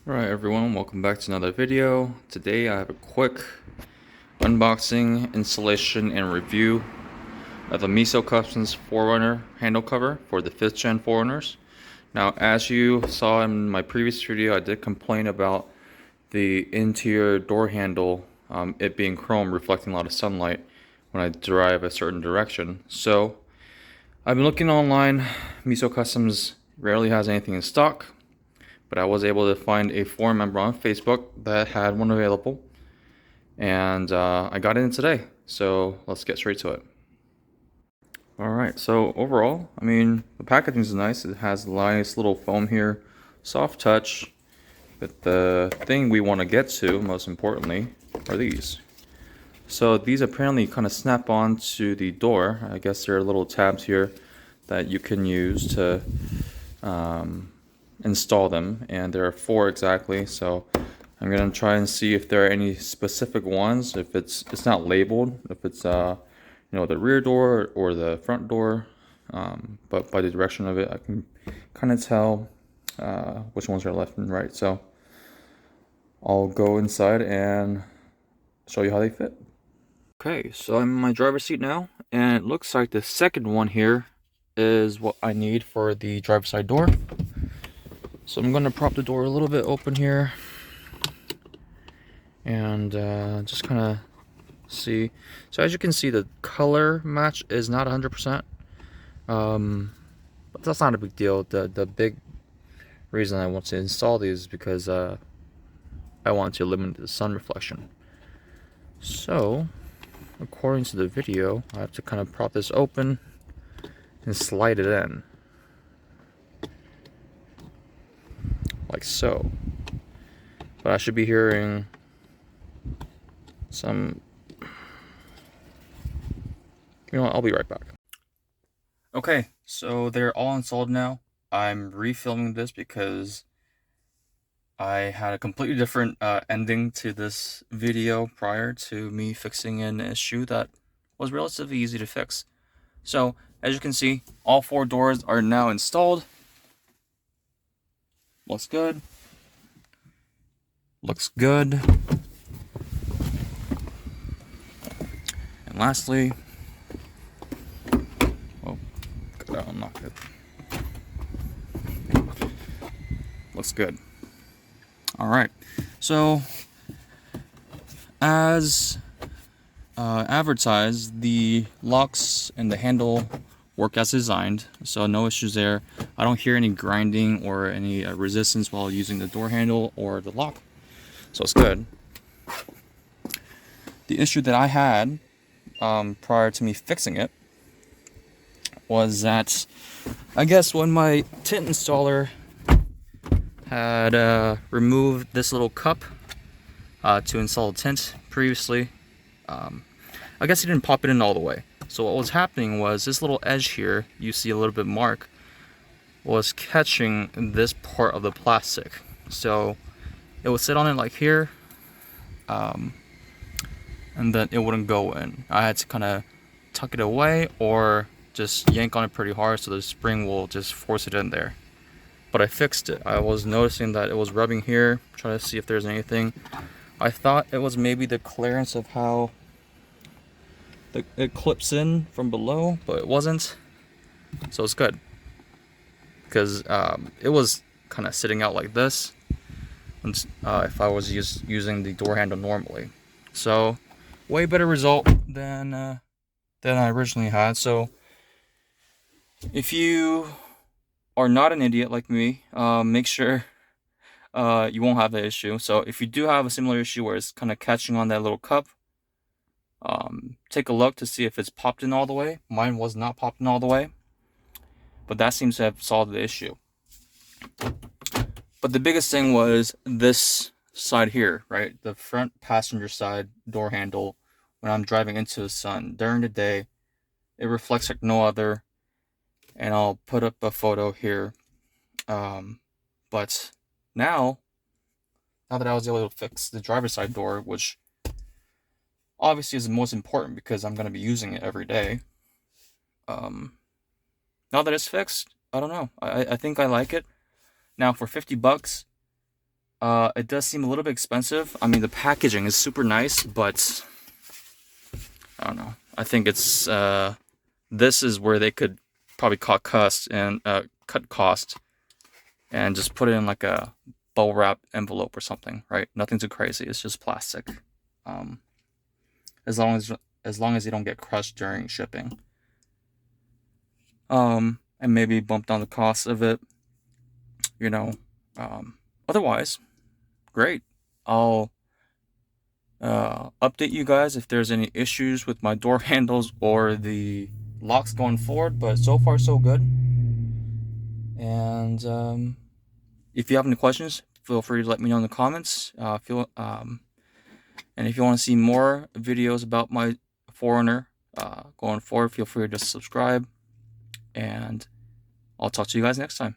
Alright everyone, welcome back to another video. Today I have a quick unboxing, installation, and review of the MESO Customs 4Runner handle cover for the 5th gen 4Runners. Now, as you saw in my previous video, I did complain about the interior door handle, it being chrome, reflecting a lot of sunlight when I drive a certain direction. So I've been looking online. MESO Customs rarely has anything in stock, but I was able to find a forum member on Facebook that had one available, and I got it in today. So let's get straight to it. Alright, so overall, I mean, the packaging is nice. It has a nice little foam here, soft touch, but the thing we want to get to, most importantly, are these. So these apparently kind of snap on to the door. I guess there are little tabs here that you can use to install them, and there are 4 exactly. So I'm gonna try and see if there are any specific ones. If it's not labeled, if it's the rear door or the front door, but by the direction of it, I can kind of tell which ones are left and right. So I'll go inside and show you how they fit. Okay, so I'm in my driver's seat now, and it looks like the second one here is what I need for the driver's side door. So I'm going to prop the door a little bit open here and just kind of see. So as you can see, the color match is not 100%, but that's not a big deal. The big reason I want to install these is because I want to eliminate the sun reflection. So according to the video, I have to kind of prop this open and slide it in like so. But I should be hearing some, I'll be right back. Okay, so they're all installed now. I'm refilming this because I had a completely different ending to this video prior to me fixing an issue that was relatively easy to fix. So as you can see, all 4 doors are now installed. Looks good. Looks good. And lastly, oh, gotta unlock it. Looks good. All right, so as advertised, the locks and the handle work as designed, so no issues there. I don't hear any grinding or any resistance while using the door handle or the lock, so it's good. The issue that I had prior to me fixing it was that I guess when my tint installer had removed this little cup to install the tint previously, I guess he didn't pop it in all the way. So what was happening was this little edge here, you see a little bit mark, was catching this part of the plastic. So it would sit on it like here, and then it wouldn't go in. I had to kind of tuck it away or just yank on it pretty hard so the spring will just force it in there. But I fixed it. I was noticing that it was rubbing here, trying to see if there's anything. I thought it was maybe the clearance of how it clips in from below, but it wasn't. So it's good, because it was kind of sitting out like this if I was using the door handle normally. So way better result than I originally had. So if you are not an idiot like me, make sure you won't have that issue. So if you do have a similar issue where it's kind of catching on that little cup, take a look to see if it's popped in all the way. Mine was not popped in all the way, but that seems to have solved the issue. But the biggest thing was this side here, right? The front passenger side door handle. When I'm driving into the sun during the day, it reflects like no other. And I'll put up a photo here. But now that I was able to fix the driver's side door, which obviously is the most important because I'm going to be using it every day. Now that it's fixed, I don't know. I think I like it. Now for $50, It does seem a little bit expensive. I mean, the packaging is super nice, but I don't know. I think it's this is where they could probably cut cost and just put it in like a bubble wrap envelope or something, right? Nothing too crazy. It's just plastic. Um, as long as you don't get crushed during shipping. And maybe bump down the cost of it, you know. Otherwise, great. I'll update you guys if there's any issues with my door handles or the locks going forward, but so far so good. And if you have any questions, feel free to let me know in the comments. And if you want to see more videos about my 4Runner going forward, feel free to subscribe. And I'll talk to you guys next time.